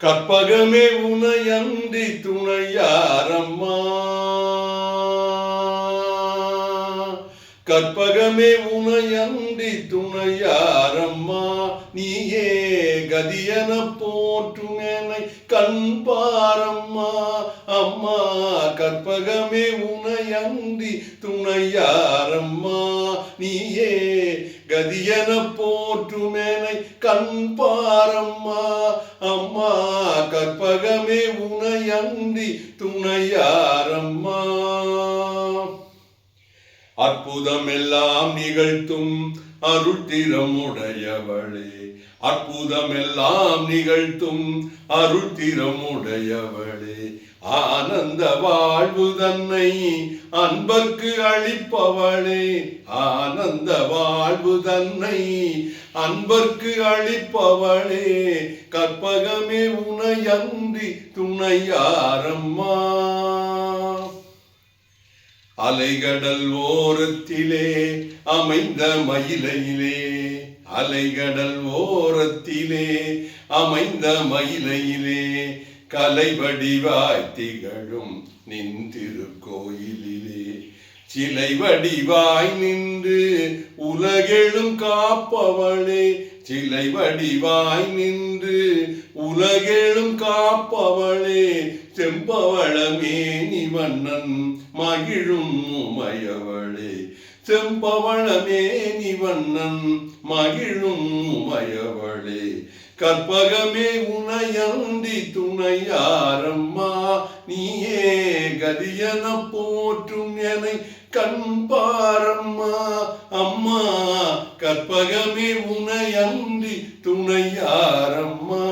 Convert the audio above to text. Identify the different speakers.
Speaker 1: கற்பகமே உனையன்றி துணையாரம்மா, கற்பகமே உனையன்றி துணையாரம்மா, நீயே கதியன போற்றுமெனை கண்பாரம்மா. அம்மா கற்பகமே உனையன்றி துணையாரம்மா, நீயே கதியன போற்றுமெனை கண்பாரம்மா. அம்மா கற்பகமே உனையன்றி துணையாரம்மா. அற்புதமெல்லாம் நிகழ்த்தும் அருள் திறமுடையவளே, அற்புதமெல்லாம் நிகழ்த்தும் அருள் திறமுடையவளே, ஆனந்த வாழ்வு தன்னை அன்பர்க்கு அளிப்பவளே, ஆனந்த வாழ்வு தன்னை அன்பர்க்கு அளிப்பவளே, கற்பகமே உனையன்றி துணையாரம்மா. அலைகடல் ஓரத்திலே அமைந்த மயிலையிலே, அலைகடல் ஓரத்திலே அமைந்த மயிலையிலே, கலைவடிவாய் திகழும் நின் திருக்கோயிலிலே, சிலை வடிவாய் நின்று உலகெழும் காப்பவளே, சிலை வடிவாய் நின்று உலகெழும் காப்பவளே, செம்பவளமே நிவண்ணன் மகிழும் உமையவளே, செம்பவளமே நிவண்ணன் மகிழும் உமையவளே, கற்பகமே உனையன்றி துணையாரம்மா, நீயே கதியன போற்றும் எனை கண்பாரம்மா. அம்மா கற்பகமே உனையன்றி துணையாரம்மா.